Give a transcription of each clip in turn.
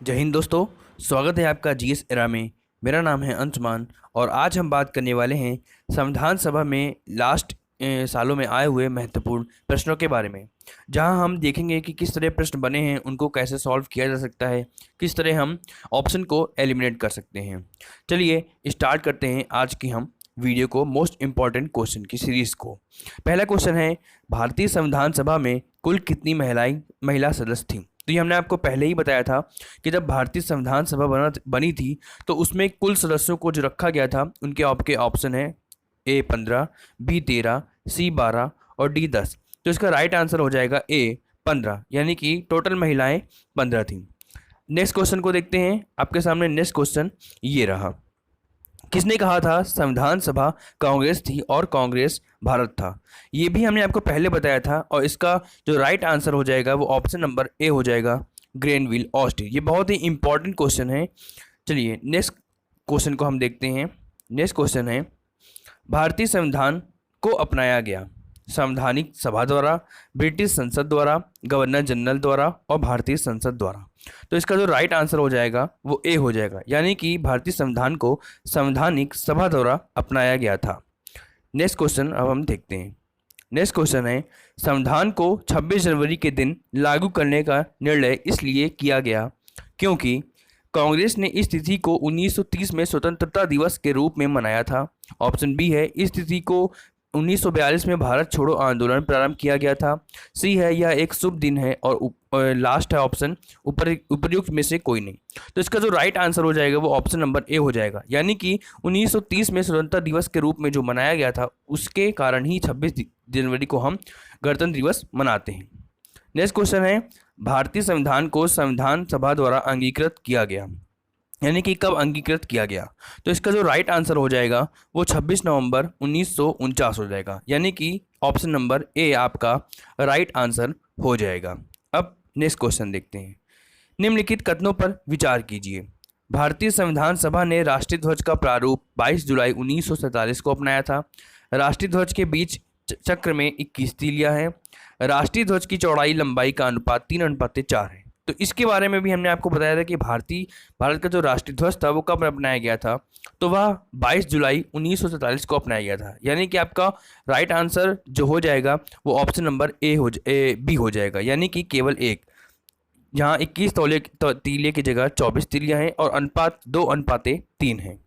जय हिंद दोस्तों। स्वागत है आपका जीएस एरा में। मेरा नाम है अंशुमान और आज हम बात करने वाले हैं संविधान सभा में लास्ट सालों में आए हुए महत्वपूर्ण प्रश्नों के बारे में, जहां हम देखेंगे कि किस तरह प्रश्न बने हैं, उनको कैसे सॉल्व किया जा सकता है, किस तरह हम ऑप्शन को एलिमिनेट कर सकते हैं। चलिए स्टार्ट करते हैं आज की हम वीडियो को, मोस्ट इम्पॉर्टेंट क्वेश्चन की सीरीज को। पहला क्वेश्चन है, भारतीय संविधान सभा में कुल कितनी महिला सदस्य थी? तो ये हमने आपको पहले ही बताया था कि जब भारतीय संविधान सभा बनी थी तो उसमें कुल सदस्यों को जो रखा गया था उनके आपके ऑप्शन है A 15, B 13, C 12 और D 10। तो इसका राइट आंसर हो जाएगा A 15, यानी कि टोटल महिलाएं 15 थीं। नेक्स्ट क्वेश्चन को देखते हैं। आपके सामने नेक्स्ट क्वेश्चन ये रहा, किसने कहा था संविधान सभा कांग्रेस थी और कांग्रेस भारत था? ये भी हमने आपको पहले बताया था और इसका जो राइट आंसर हो जाएगा वो ऑप्शन नंबर ए हो जाएगा, ग्रेनविल ऑस्टिन। ये बहुत ही इंपॉर्टेंट क्वेश्चन है। चलिए नेक्स्ट क्वेश्चन को हम देखते हैं। नेक्स्ट क्वेश्चन है, भारतीय संविधान को अपनाया गया संवैधानिक सभा द्वारा, ब्रिटिश संसद द्वारा, गवर्नर जनरल द्वारा और भारतीय संसद द्वारा। तो इसका जो राइट आंसर हो जाएगा वो ए हो जाएगा, यानी कि भारतीय संविधान को संवैधानिक सभा द्वारा अपनाया गया था। नेक्स्ट क्वेश्चन अब हम देखते हैं। नेक्स्ट क्वेश्चन है, संविधान को 26 जनवरी के दिन लागू करने का निर्णय इसलिए किया गया क्योंकि कांग्रेस ने इस तिथि को 1930 में स्वतंत्रता दिवस के रूप में मनाया था। ऑप्शन बी है, इस तिथि को 1942 में भारत छोड़ो आंदोलन प्रारंभ किया गया था। सी है, यह एक शुभ दिन है। और लास्ट है ऑप्शन, उपर्युक्त में से कोई नहीं। तो इसका जो राइट आंसर हो जाएगा वो ऑप्शन नंबर ए हो जाएगा, यानी कि 1930 में स्वतंत्रता दिवस के रूप में जो मनाया गया था उसके कारण ही 26 जनवरी को हम गणतंत्र दिवस मनाते हैं। नेक्स्ट क्वेश्चन है, भारतीय संविधान को संविधान सभा द्वारा अंगीकृत किया गया, यानी कि कब अंगीकृत किया गया? तो इसका जो राइट आंसर हो जाएगा वो 26 नवंबर 1949 हो जाएगा, यानी कि ऑप्शन नंबर ए आपका राइट आंसर हो जाएगा। अब नेक्स्ट क्वेश्चन देखते हैं। निम्नलिखित कथनों पर विचार कीजिए। भारतीय संविधान सभा ने राष्ट्रीय ध्वज का प्रारूप 22 जुलाई 1947 को अपनाया था। राष्ट्रीय ध्वज के बीच चक्र में 21 तीलियां हैं। राष्ट्रीय ध्वज की चौड़ाई लंबाई का अनुपात 3:4 है। तो इसके बारे में भी हमने आपको बताया था कि भारत का जो राष्ट्रीय ध्वज था वो कब अपनाया गया था, तो वह 22 जुलाई 1947 को अपनाया गया था, यानी कि आपका राइट आंसर जो हो जाएगा वो ऑप्शन नंबर बी हो जाएगा, यानी कि केवल एक। यहाँ 21 तीलिए की जगह 24 तीलियाँ हैं और अनुपात 2:3 है।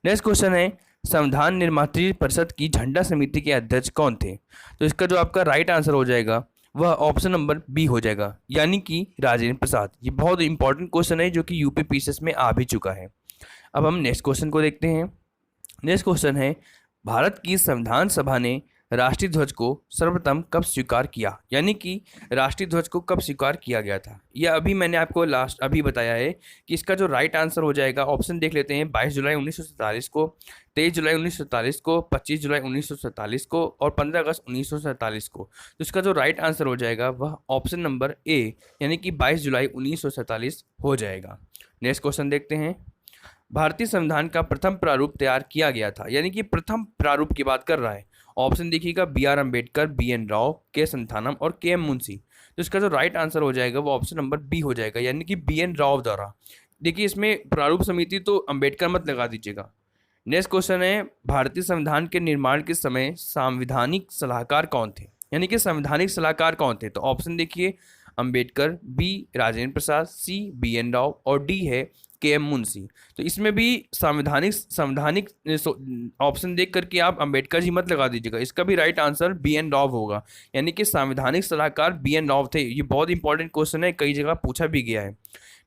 नेक्स्ट क्वेश्चन है, संविधान निर्मात्री परिषद की झंडा समिति के अध्यक्ष कौन थे? तो इसका जो आपका राइट आंसर हो जाएगा वह ऑप्शन नंबर बी हो जाएगा, यानी कि राजेंद्र प्रसाद। ये बहुत इंपॉर्टेंट क्वेश्चन है जो कि यूपी पीसीएस में आ भी चुका है। अब हम नेक्स्ट क्वेश्चन को देखते हैं। नेक्स्ट क्वेश्चन है, भारत की संविधान सभा ने राष्ट्रीय ध्वज को सर्वप्रथम कब स्वीकार किया, यानी कि राष्ट्रीय ध्वज को कब स्वीकार किया गया था? यह अभी मैंने आपको अभी बताया है कि इसका जो राइट आंसर हो जाएगा, ऑप्शन देख लेते हैं, 22 जुलाई 1947 को, 23 जुलाई 1947 को, 25 जुलाई 1947 को और 15 अगस्त 1947 को। तो इसका जो राइट आंसर हो जाएगा वह ऑप्शन नंबर ए, यानी कि 22 जुलाई 1947 हो जाएगा। नेक्स्ट क्वेश्चन देखते हैं। भारतीय संविधान का प्रथम प्रारूप तैयार किया गया था, यानी कि प्रथम प्रारूप की बात कर रहा है। ऑप्शन देखिएगा, B.R. अम्बेडकर, B.N. राव, के संथानम और के एम मुंशी। तो इसका जो राइट आंसर हो जाएगा वो ऑप्शन नंबर बी हो जाएगा, यानी कि B.N. राव द्वारा। देखिए इसमें प्रारूप समिति तो अम्बेडकर मत लगा दीजिएगा। नेक्स्ट क्वेश्चन है, भारतीय संविधान के निर्माण के समय संवैधानिक सलाहकार कौन थे, यानी कि संवैधानिक सलाहकार कौन थे? तो ऑप्शन देखिए, अम्बेडकर, बी राजेंद्र प्रसाद, सी B.N. राव और डी है के एम मुंशी। तो इसमें भी संवैधानिक ऑप्शन देख करके आप अम्बेडकर जी मत लगा दीजिएगा, इसका भी राइट आंसर B.N. राव होगा, यानी कि संवैधानिक सलाहकार B.N. राव थे। ये बहुत इंपॉर्टेंट क्वेश्चन है, कई जगह पूछा भी गया है।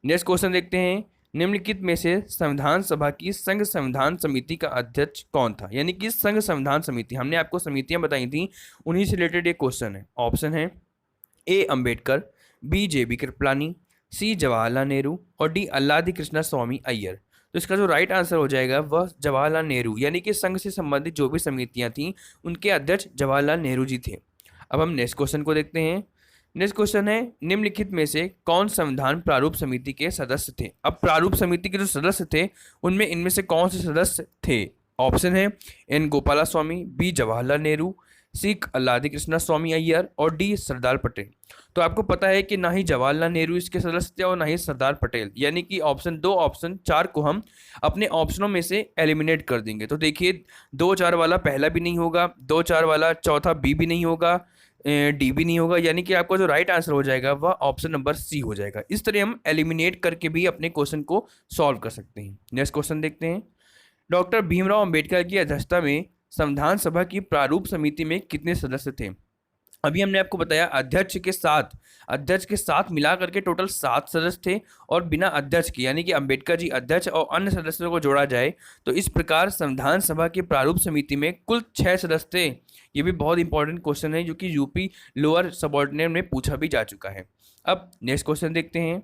नेक्स्ट क्वेश्चन देखते हैं। निम्नलिखित में से संविधान सभा की संघ संविधान समिति का अध्यक्ष कौन था, यानी कि संघ संविधान समिति, हमने आपको समितियां बताई थी, उन्हीं से रिलेटेड एक क्वेश्चन है। ऑप्शन है ए अम्बेडकर, बी JB कृपलानी, सी जवाहरलाल नेहरू और डी अल्लादी कृष्णा स्वामी अय्यर। तो इसका जो राइट आंसर हो जाएगा वह जवाहरलाल नेहरू, यानी कि संघ से संबंधित जो भी समितियां थीं उनके अध्यक्ष जवाहरलाल नेहरू जी थे। अब हम नेक्स्ट क्वेश्चन को देखते हैं। नेक्स्ट क्वेश्चन है, निम्नलिखित में से कौन संविधान प्रारूप समिति के सदस्य थे? अब प्रारूप समिति के जो सदस्य थे उनमें इनमें से कौन से सदस्य थे? ऑप्शन है N. गोपाला स्वामी, बी जवाहरलाल नेहरू, सी लादी कृष्णा स्वामी अय्यर और डी सरदार पटेल। तो आपको पता है कि ना ही जवाहरलाल नेहरू इसके सदस्य थे और ना ही सरदार पटेल, यानी कि ऑप्शन दो ऑप्शन चार को हम अपने ऑप्शनों में से एलिमिनेट कर देंगे। तो देखिए, दो चार वाला पहला भी नहीं होगा, दो चार वाला चौथा बी भी नहीं होगा, डी भी नहीं होगा, यानी कि आपका जो राइट आंसर हो जाएगा वह ऑप्शन नंबर सी हो जाएगा। इस तरह हम एलिमिनेट करके भी अपने क्वेश्चन को सॉल्व कर सकते हैं। नेक्स्ट क्वेश्चन देखते हैं। डॉक्टर भीमराव अंबेडकर की अध्यक्षता में संविधान सभा की प्रारूप समिति में कितने सदस्य थे? अभी हमने आपको बताया अध्यक्ष के साथ मिला करके टोटल 7 सदस्य थे, और बिना अध्यक्ष के यानी कि अंबेडकर जी अध्यक्ष और अन्य सदस्यों को जोड़ा जाए तो इस प्रकार संविधान सभा की प्रारूप समिति में कुल 6 सदस्य थे। ये भी बहुत इंपॉर्टेंट क्वेश्चन है जो कि यूपी लोअर सबऑर्डिनेट में पूछा भी जा चुका है। अब नेक्स्ट क्वेश्चन देखते हैं।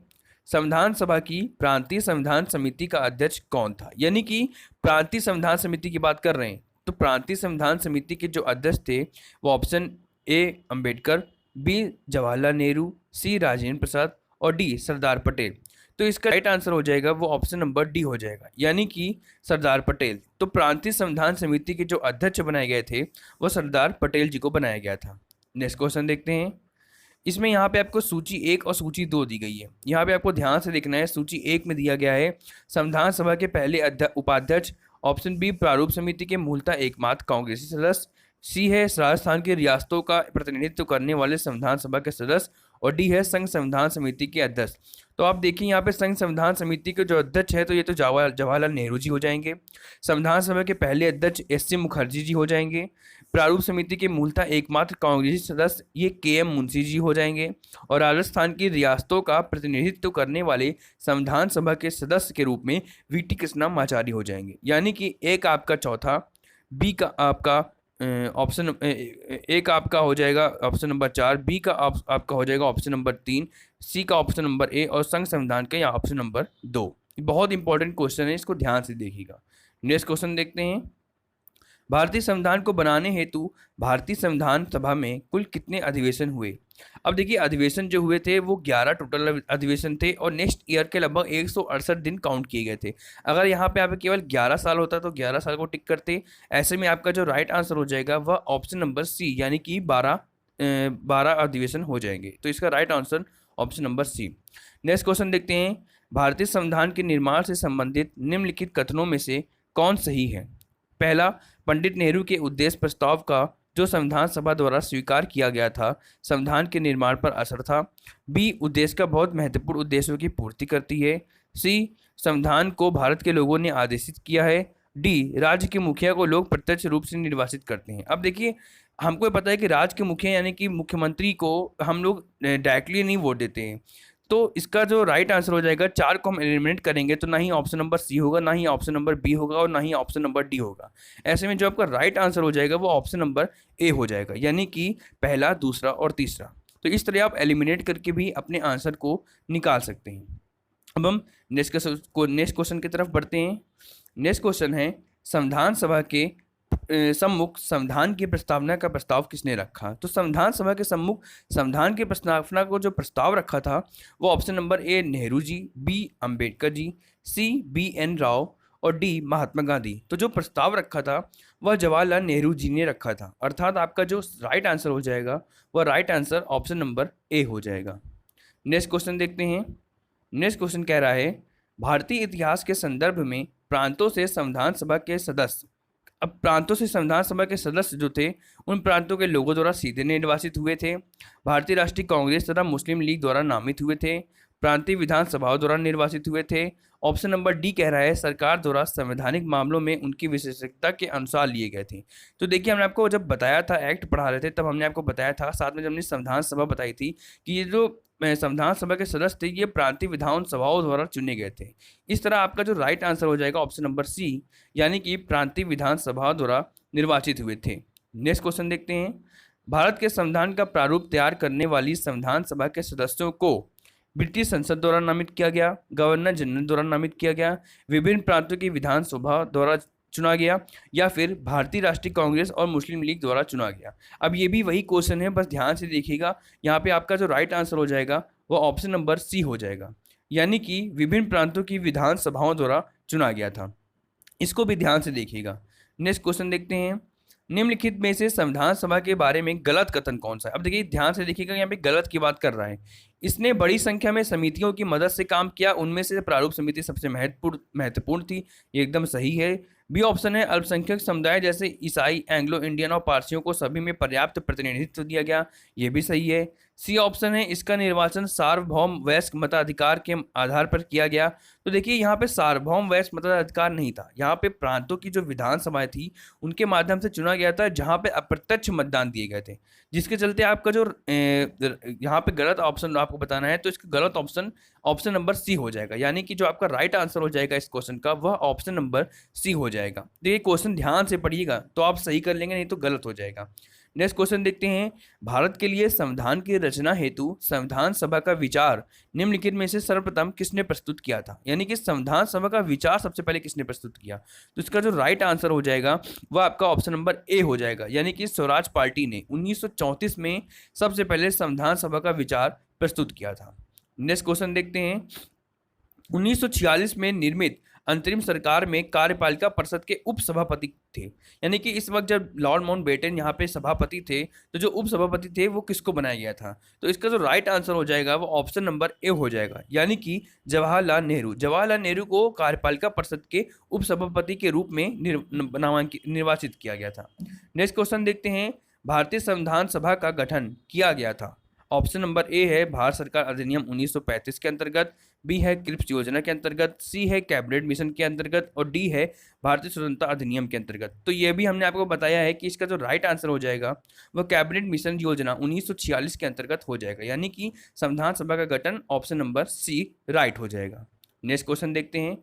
संविधान सभा की प्रांतीय संविधान समिति का अध्यक्ष कौन था? यानी कि प्रांतीय संविधान समिति की बात कर रहे हैं तो प्रांतीय संविधान समिति के जो अध्यक्ष थे वो option A Ambedkar, B Jawaharlal Nehru, C Rajendra Prasad और डी सरदार पटेल। तो इसका राइट आंसर हो जाएगा वो ऑप्शन नंबर डी हो जाएगा, यानी कि सरदार पटेल। तो प्रांतीय संविधान समिति के जो अध्यक्ष बनाए गए थे वो सरदार पटेल जी को बनाया गया था। नेक्स्ट क्वेश्चन देखते हैं। इसमें यहाँ पे आपको सूची 1 और सूची 2 दी गई है। यहाँ पे आपको ध्यान से देखना है। सूची 1 में दिया गया है संविधान सभा के पहले उपाध्यक्ष, ऑप्शन बी प्रारूप समिति के मूलतः एकमात्र कांग्रेसी सदस्य, सी है राजस्थान की रियासतों का प्रतिनिधित्व करने वाले संविधान सभा के सदस्य, और डी है संघ संविधान समिति के अध्यक्ष। तो आप देखिए यहाँ पे संघ संविधान समिति के जो अध्यक्ष है तो ये तो जवाहरलाल नेहरू जी हो जाएंगे। संविधान सभा के पहले अध्यक्ष एस.सी. मुखर्जी जी हो जाएंगे। प्रारूप समिति के मूलतः एकमात्र कांग्रेसी सदस्य ये के.एम. मुंशी जी हो जाएंगे, और राजस्थान की रियासतों का प्रतिनिधित्व करने वाले संविधान सभा के सदस्य के रूप में वी.टी. कृष्णमाचारी हो जाएंगे। यानी कि एक आपका चौथा, बी का आपका ऑप्शन एक आपका हो जाएगा ऑप्शन नंबर 4, बी का आपका हो जाएगा ऑप्शन नंबर 3, सी का ऑप्शन नंबर ए और संघ संविधान का या ऑप्शन नंबर 2। बहुत इंपॉर्टेंट क्वेश्चन है, इसको ध्यान से देखिएगा। नेक्स्ट क्वेश्चन देखते हैं। भारतीय संविधान को बनाने हेतु भारतीय संविधान सभा में कुल कितने अधिवेशन हुए? अब देखिए, अधिवेशन जो हुए थे वो 11 टोटल अधिवेशन थे, और नेक्स्ट ईयर के लगभग 168 दिन काउंट किए गए थे। अगर यहाँ पे आप केवल 11 साल होता तो 11 साल को टिक करते। ऐसे में आपका जो राइट आंसर हो जाएगा वह ऑप्शन नंबर सी, यानी कि 12 अधिवेशन हो जाएंगे। तो इसका right answer option number C. Next question देखते हैं। भारतीय संविधान के निर्माण से संबंधित निम्नलिखित कथनों में से कौन सही है? पहला, पंडित नेहरू के उद्देश्य प्रस्ताव का जो संविधान सभा द्वारा स्वीकार किया गया था संविधान के निर्माण पर असर था। बी, उद्देश्य का बहुत महत्वपूर्ण उद्देश्यों की पूर्ति करती है। सी, संविधान को भारत के लोगों ने आदेशित किया है। डी, राज्य के मुखिया को लोग प्रत्यक्ष रूप से निर्वाचित करते हैं। अब देखिए, हमको पता है कि राज्य के मुखिया यानी कि मुख्यमंत्री को हम लोग डायरेक्टली नहीं वोट देते हैं। तो इसका जो राइट आंसर हो जाएगा, 4 को हम एलिमिनेट करेंगे तो ना ही ऑप्शन नंबर सी होगा, ना ही ऑप्शन नंबर बी होगा और ना ही ऑप्शन नंबर डी होगा। ऐसे में जो आपका राइट आंसर हो जाएगा वो ऑप्शन नंबर ए हो जाएगा, यानी कि पहला, दूसरा और तीसरा। तो इस तरह आप एलिमिनेट करके भी अपने आंसर को निकाल सकते हैं। अब हम नेक्स्ट क्वेश्चन की तरफ बढ़ते हैं। नेक्स्ट क्वेश्चन है, संविधान सभा के सम्मुख संविधान की प्रस्तावना का प्रस्ताव किसने रखा? तो संविधान सभा के सम्मुख संविधान की प्रस्तावना को जो प्रस्ताव रखा था वो option number A Nehru ji, B Ambedkar ji, C B N. Rao और डी महात्मा गांधी। तो जो प्रस्ताव रखा था वह जवाहरलाल नेहरू जी ने रखा था, अर्थात आपका जो राइट आंसर हो जाएगा वह राइट आंसर ऑप्शन नंबर ए हो जाएगा। नेक्स्ट क्वेश्चन देखते हैं। नेक्स्ट क्वेश्चन कह रहा है, भारतीय इतिहास के संदर्भ में प्रांतों से संविधान सभा के सदस्य, अब प्रांतों से संविधान सभा के सदस्य जो थे उन प्रांतों के लोगों द्वारा सीधे निर्वाचित हुए थे, भारतीय राष्ट्रीय कांग्रेस तथा मुस्लिम लीग द्वारा नामित हुए थे, प्रांतीय विधानसभाओं द्वारा निर्वाचित हुए थे। ऑप्शन नंबर डी कह रहा है सरकार द्वारा संवैधानिक मामलों में उनकी विशेषज्ञता के अनुसार लिए गए थे। तो देखिए, हमने आपको जब बताया था, एक्ट पढ़ा रहे थे तब हमने आपको बताया था, साथ में जब हमने संविधान सभा बताई थी कि ये जो संविधान सभा के सदस्य थे ये प्रांतीय विधान सभाओं द्वारा चुने गए थे। इस तरह आपका जो राइट आंसर हो जाएगा ऑप्शन नंबर सी, यानी कि प्रांतीय विधान सभाओं द्वारा निर्वाचित हुए थे। नेक्स्ट क्वेश्चन देखते हैं। भारत के संविधान का प्रारूप तैयार करने वाली संविधान सभा के सदस्यों को ब्रिटिश संसद द्वारा नामित किया गया, गवर्नर जनरल द्वारा नामित किया गया, विभिन्न प्रांतों की विधानसभा द्वारा चुना गया, या फिर भारतीय राष्ट्रीय कांग्रेस और मुस्लिम लीग द्वारा चुना गया? अब ये भी वही क्वेश्चन है, बस ध्यान से देखिएगा। यहाँ पे आपका जो राइट आंसर हो जाएगा वो ऑप्शन नंबर सी हो जाएगा, यानी कि विभिन्न प्रांतों की विधानसभाओं द्वारा चुना गया था। इसको भी ध्यान से देखिएगा। नेक्स्ट क्वेश्चन देखते हैं। निम्नलिखित में से संविधान सभा के बारे में गलत कथन कौन सा है? अब देखिए ध्यान से देखिएगा, यहाँ पे गलत की बात कर रहा है। इसने बड़ी संख्या में समितियों की मदद से काम किया, उनमें से प्रारूप समिति सबसे महत्वपूर्ण थी, ये एकदम सही है। बी ऑप्शन है, अल्पसंख्यक समुदाय जैसे ईसाई, एंग्लो इंडियन और पारसियों को सभी में पर्याप्त प्रतिनिधित्व दिया गया, ये भी सही है। सी ऑप्शन है, इसका निर्वाचन सार्वभौम वयस्क मताधिकार के आधार पर किया गया। तो देखिए यहाँ पे सार्वभौम वयस्क मताधिकार नहीं था, यहाँ पे प्रांतों की जो विधानसभाएं थी उनके माध्यम से चुना गया था, जहाँ पे अप्रत्यक्ष मतदान दिए गए थे, जिसके चलते आपका जो यहाँ पे गलत ऑप्शन आपको बताना है, तो इसका गलत ऑप्शन नंबर सी हो जाएगा, यानी कि जो आपका राइट आंसर हो जाएगा इस क्वेश्चन का वह ऑप्शन नंबर सी हो जाएगा। तो ये क्वेश्चन ध्यान से पढ़िएगा तो आप सही कर लेंगे, नहीं तो गलत हो जाएगा। नेक्स्ट क्वेश्चन देखते हैं, भारत के लिए संविधान की रचना हेतु संविधान सभा का विचार निम्नलिखित में से सर्वप्रथम किसने प्रस्तुत किया था? यानी कि संविधान सभा का विचार सबसे पहले किसने प्रस्तुत किया? तो इसका जो राइट आंसर हो जाएगा वह आपका ऑप्शन नंबर ए हो जाएगा, यानी कि स्वराज पार्टी ने 1934 में सबसे पहले संविधान सभा का विचार प्रस्तुत किया था। नेक्स्ट क्वेश्चन देखते हैं, 1946 में निर्मित अंतरिम सरकार में कार्यपालिका परिषद के उपसभापति थे, यानी कि इस वक्त जब लॉर्ड माउंटबेटन यहाँ पे सभापति थे तो जो उपसभापति थे वो किसको बनाया गया था? तो इसका जो राइट आंसर हो जाएगा वो ऑप्शन नंबर ए हो जाएगा, यानी कि जवाहरलाल नेहरू को कार्यपालिका परिषद के उपसभापति के रूप में निर्वाचित किया गया था। नेक्स्ट क्वेश्चन देखते हैं, भारतीय संविधान सभा का गठन किया गया था। ऑप्शन नंबर ए है भारत सरकार अधिनियम 1935 के अंतर्गत, बी है क्रिप्स योजना के अंतर्गत, सी है कैबिनेट मिशन के अंतर्गत और डी है भारतीय स्वतंत्रता अधिनियम के अंतर्गत। तो ये भी हमने आपको बताया है कि इसका जो राइट आंसर हो जाएगा वह कैबिनेट मिशन योजना 1946 के अंतर्गत हो जाएगा, यानी कि संविधान सभा का गठन ऑप्शन नंबर सी राइट हो जाएगा। नेक्स्ट क्वेश्चन देखते हैं,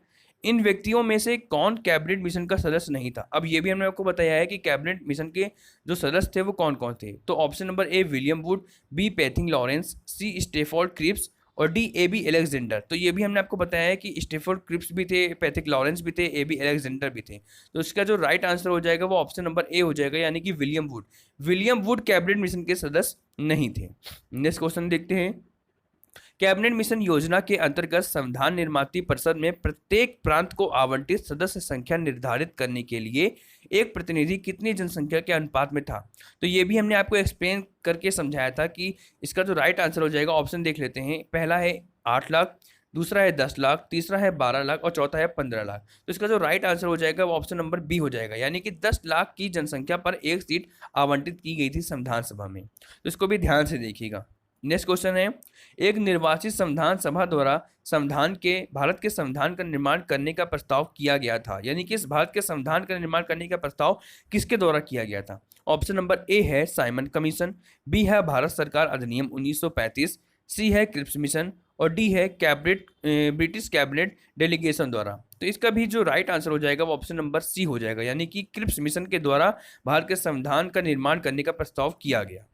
इन व्यक्तियों में से कौन कैबिनेट मिशन का सदस्य नहीं था? अब ये भी हमने आपको बताया है कि कैबिनेट मिशन के जो सदस्य थे वो कौन कौन थे। तो option number A William Wood, B Pethick Lawrence, C Stafford Cripps और डी ए बी अलेक्जेंडर। तो ये भी हमने आपको बताया है कि स्टेफोर्ड क्रिप्स भी थे, पैथिक लॉरेंस भी थे, ए बी अलेक्जेंडर भी थे। तो इसका जो राइट आंसर हो जाएगा वो ऑप्शन नंबर ए हो जाएगा, यानी कि विलियम वुड कैबिनेट मिशन के सदस्य नहीं थे। नेक्स्ट क्वेश्चन देखते हैं, कैबिनेट मिशन योजना के अंतर्गत संविधान निर्माती परिषद में प्रत्येक प्रांत को आवंटित सदस्य संख्या निर्धारित करने के लिए एक प्रतिनिधि कितनी जनसंख्या के अनुपात में था? तो ये भी हमने आपको एक्सप्लेन करके समझाया था कि इसका जो राइट आंसर हो जाएगा, ऑप्शन देख लेते हैं, पहला है 8 लाख, दूसरा है 10 लाख, तीसरा है 12 लाख और चौथा है 15 लाख। तो इसका जो राइट आंसर हो जाएगा वो ऑप्शन नंबर बी हो जाएगा, यानी कि 10 लाख की जनसंख्या पर एक सीट आवंटित की गई थी संविधान सभा में। तो इसको भी ध्यान से देखिएगा। नेक्स्ट क्वेश्चन है, एक निर्वाचित संविधान सभा द्वारा भारत के संविधान का निर्माण करने का प्रस्ताव किया गया था, यानी कि इस भारत के संविधान का निर्माण करने का प्रस्ताव किसके द्वारा किया गया था? ऑप्शन नंबर ए है साइमन कमीशन, बी है भारत सरकार अधिनियम 1935, सी है क्रिप्स मिशन और डी है ब्रिटिश कैबिनेट डेलीगेशन द्वारा। तो इसका भी जो राइट आंसर हो जाएगा वो ऑप्शन नंबर सी हो जाएगा, यानी कि क्रिप्स मिशन के द्वारा भारत के संविधान का निर्माण करने का प्रस्ताव किया गया।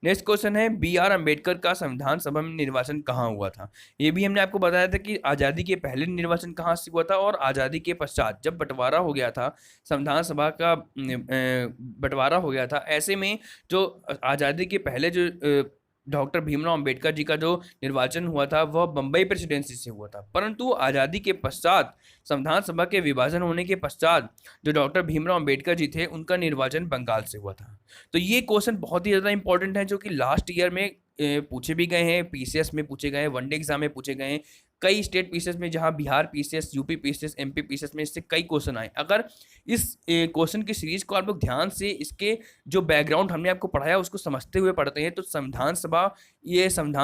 नेक्स्ट क्वेश्चन है, बी आर अम्बेडकर का संविधान सभा में निर्वाचन कहाँ हुआ था? ये भी हमने आपको बताया था कि आज़ादी के पहले निर्वाचन कहाँ से हुआ था और आज़ादी के पश्चात जब बंटवारा हो गया था, संविधान सभा का बंटवारा हो गया था, ऐसे में जो आज़ादी के पहले जो डॉक्टर भीमराव अंबेडकर जी का जो निर्वाचन हुआ था वह बम्बई प्रेसिडेंसी से हुआ था, परंतु आज़ादी के पश्चात संविधान सभा के विभाजन होने के पश्चात जो डॉक्टर भीमराव अंबेडकर जी थे उनका निर्वाचन बंगाल से हुआ था। तो ये क्वेश्चन बहुत ही ज़्यादा इंपॉर्टेंट है, जो कि लास्ट ईयर में पूछे भी गए हैं, पीसीएस में पूछे गए हैं, वनडे एग्जाम में पूछे गए हैं, कई स्टेट पीसीएस में, जहां Bihar PCS, UP PCS, MP PCS में इससे कई क्वेश्चन आए। अगर इस क्वेश्चन की सीरीज को आप लोग ध्यान से इसके जो बैकग्राउंड हमने आपको पढ़ाया उसको समझते हुए पढ़ते हैं तो संविधान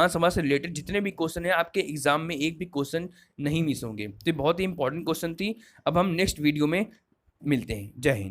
सभा से रिलेटेड जितने भी क्वेश्चन हैं आपके एग्जाम में एक भी क्वेश्चन नहीं मिस होंगे। तो बहुत ही इंपॉर्टेंट क्वेश्चन थी। अब हम नेक्स्ट वीडियो में मिलते हैं। जय हिंद।